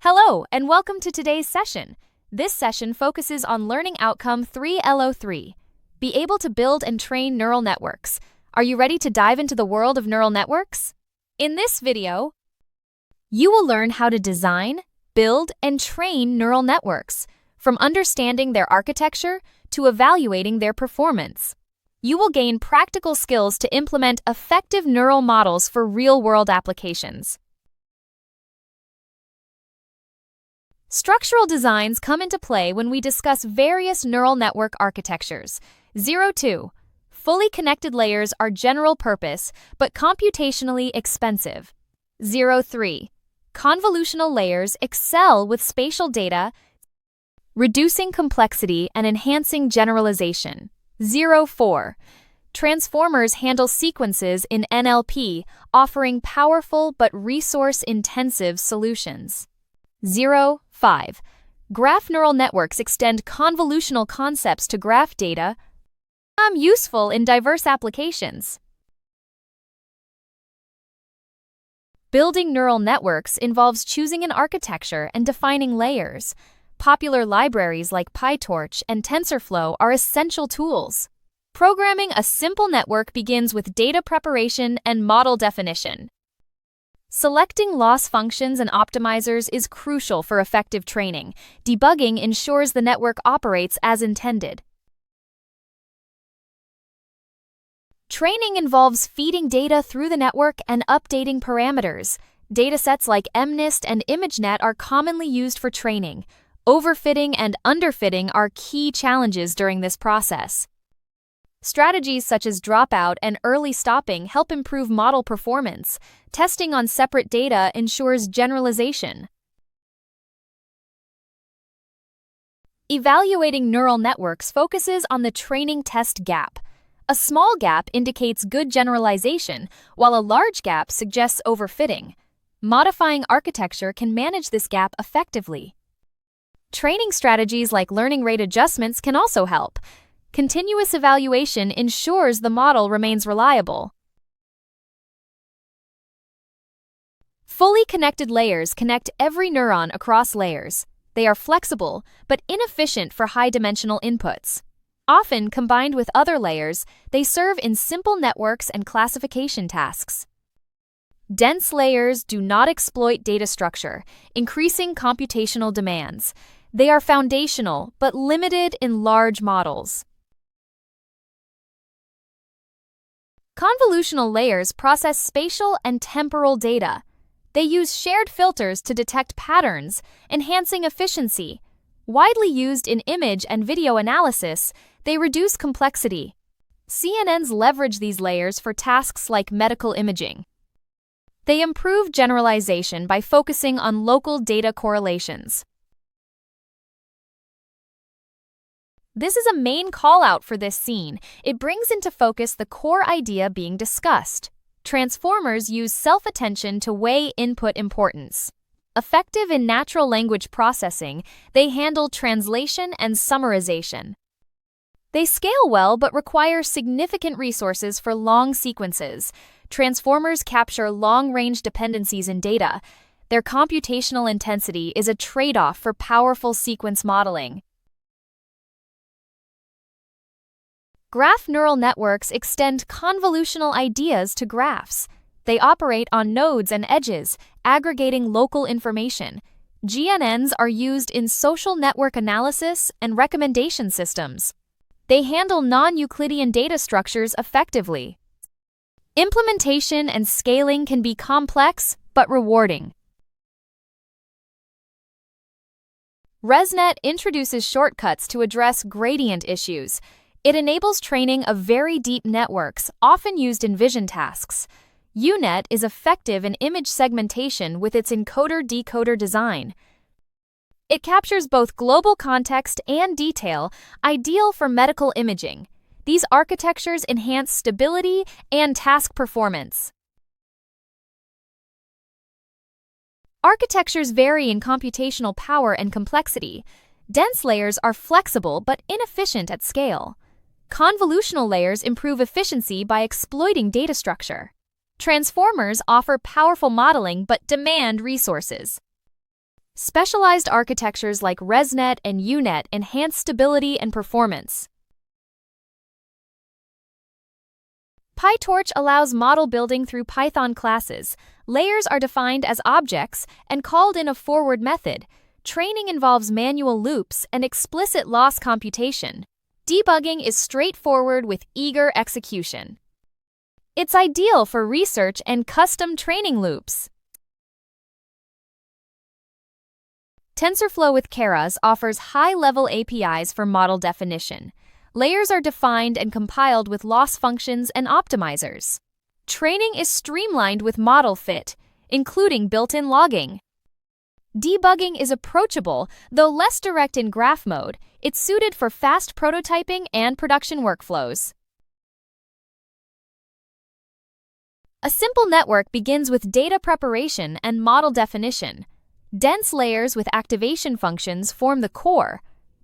Hello, and welcome to today's session. This session focuses on learning outcome 3 LO3. Be able to build and train neural networks. Are you ready to dive into the world of neural networks? In this video, you will learn how to design, build, and train neural networks, from understanding their architecture to evaluating their performance. You will gain practical skills to implement effective neural models for real-world applications. Structural designs come into play when we discuss various neural network architectures. 02. Fully connected layers are general purpose, but computationally expensive. 03. Convolutional layers excel with spatial data, reducing complexity and enhancing generalization. 04. Transformers handle sequences in NLP, offering powerful but resource-intensive solutions. 05. Graph neural networks extend convolutional concepts to graph data, useful in diverse applications. Building neural networks involves choosing an architecture and defining layers. Popular libraries like PyTorch and TensorFlow are essential tools. Programming a simple network begins with data preparation and model definition. Selecting loss functions and optimizers is crucial for effective training. Debugging ensures the network operates as intended. Training involves feeding data through the network and updating parameters. Datasets like MNIST and ImageNet are commonly used for training. Overfitting and underfitting are key challenges during this process. Strategies such as dropout and early stopping help improve model performance. Testing on separate data ensures generalization. Evaluating neural networks focuses on the training-test gap. A small gap indicates good generalization, while a large gap suggests overfitting. Modifying architecture can manage this gap effectively. Training strategies like learning rate adjustments can also help. Continuous evaluation ensures the model remains reliable. Fully connected layers connect every neuron across layers. They are flexible, but inefficient for high-dimensional inputs. Often combined with other layers, they serve in simple networks and classification tasks. Dense layers do not exploit data structure, increasing computational demands. They are foundational, but limited in large models. Convolutional layers process spatial and temporal data. They use shared filters to detect patterns, enhancing efficiency. Widely used in image and video analysis, they reduce complexity. CNNs leverage these layers for tasks like medical imaging. They improve generalization by focusing on local data correlations. This is a main call-out for this scene. It brings into focus the core idea being discussed. Transformers use self-attention to weigh input importance. Effective in natural language processing, they handle translation and summarization. They scale well but require significant resources for long sequences. Transformers capture long-range dependencies in data. Their computational intensity is a trade-off for powerful sequence modeling. Graph neural networks extend convolutional ideas to graphs. They operate on nodes and edges, aggregating local information. GNNs are used in social network analysis and recommendation systems. They handle non-Euclidean data structures effectively. Implementation and scaling can be complex but rewarding. ResNet introduces shortcuts to address gradient issues. It enables training of very deep networks, often used in vision tasks. UNet is effective in image segmentation with its encoder-decoder design. It captures both global context and detail, ideal for medical imaging. These architectures enhance stability and task performance. Architectures vary in computational power and complexity. Dense layers are flexible but inefficient at scale. Convolutional layers improve efficiency by exploiting data structure. Transformers offer powerful modeling but demand resources. Specialized architectures like ResNet and UNet enhance stability and performance. PyTorch allows model building through Python classes. Layers are defined as objects and called in a forward method. Training involves manual loops and explicit loss computation. Debugging is straightforward with eager execution. It's ideal for research and custom training loops. TensorFlow with Keras offers high-level APIs for model definition. Layers are defined and compiled with loss functions and optimizers. Training is streamlined with model fit, including built-in logging. Debugging is approachable, though less direct in graph mode. It's suited for fast prototyping and production workflows. A simple network begins with data preparation and model definition. Dense layers with activation functions form the core.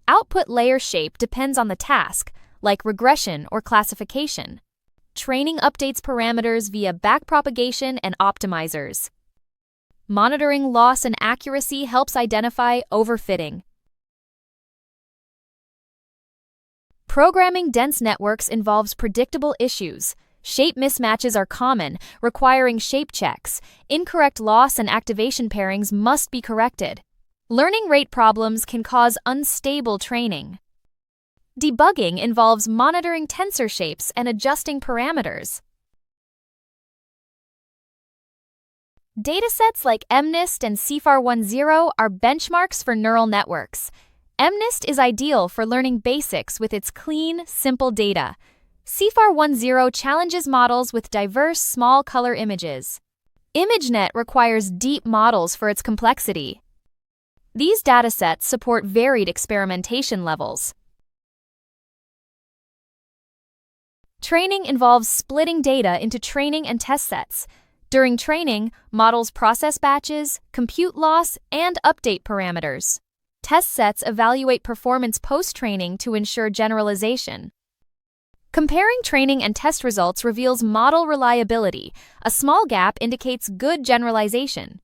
Output layer shape depends on the task, like regression or classification. Training updates parameters via backpropagation and optimizers. Monitoring loss and accuracy helps identify overfitting. Programming dense networks involves predictable issues. Shape mismatches are common, requiring shape checks. Incorrect loss and activation pairings must be corrected. Learning rate problems can cause unstable training. Debugging involves monitoring tensor shapes and adjusting parameters. Datasets like MNIST and CIFAR10 are benchmarks for neural networks. MNIST is ideal for learning basics with its clean, simple data. CIFAR10 challenges models with diverse, small color images. ImageNet requires deep models for its complexity. These datasets support varied experimentation levels. Training involves splitting data into training and test sets. During training, models process batches, compute loss, and update parameters. Test sets evaluate performance post-training to ensure generalization. Comparing training and test results reveals model reliability. A small gap indicates good generalization.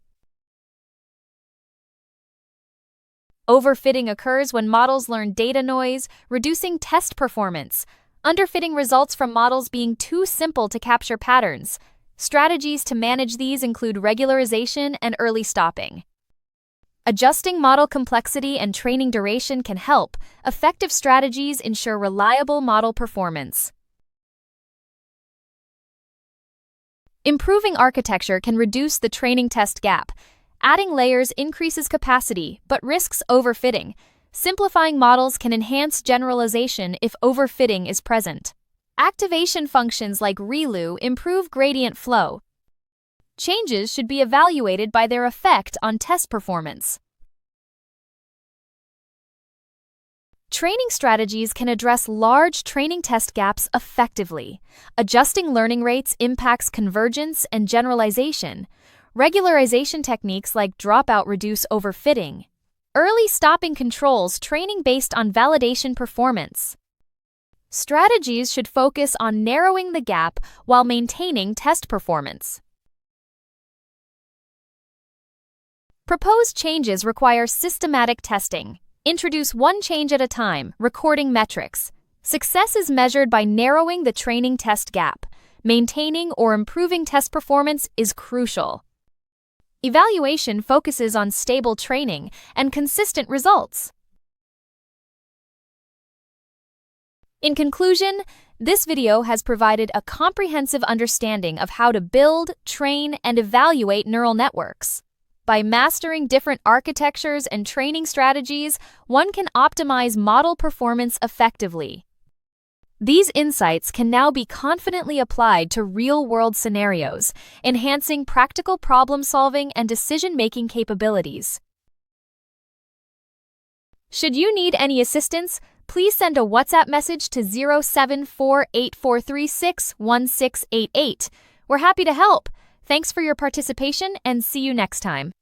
Overfitting occurs when models learn data noise, reducing test performance. Underfitting results from models being too simple to capture patterns. Strategies to manage these include regularization and early stopping. Adjusting model complexity and training duration can help. Effective strategies ensure reliable model performance. Improving architecture can reduce the training test gap. Adding layers increases capacity, but risks overfitting. Simplifying models can enhance generalization if overfitting is present. Activation functions like ReLU improve gradient flow. Changes should be evaluated by their effect on test performance. Training strategies can address large training test gaps effectively. Adjusting learning rates impacts convergence and generalization. Regularization techniques like dropout reduce overfitting. Early stopping controls training based on validation performance. Strategies should focus on narrowing the gap while maintaining test performance. Proposed changes require systematic testing. Introduce one change at a time, recording metrics. Success is measured by narrowing the training test gap. Maintaining or improving test performance is crucial. Evaluation focuses on stable training and consistent results. In conclusion, this video has provided a comprehensive understanding of how to build, train, and evaluate neural networks. By mastering different architectures and training strategies, one can optimize model performance effectively. These insights can now be confidently applied to real-world scenarios, enhancing practical problem-solving and decision-making capabilities. Should you need any assistance, please send a WhatsApp message to 07484361688. We're happy to help. Thanks for your participation and see you next time.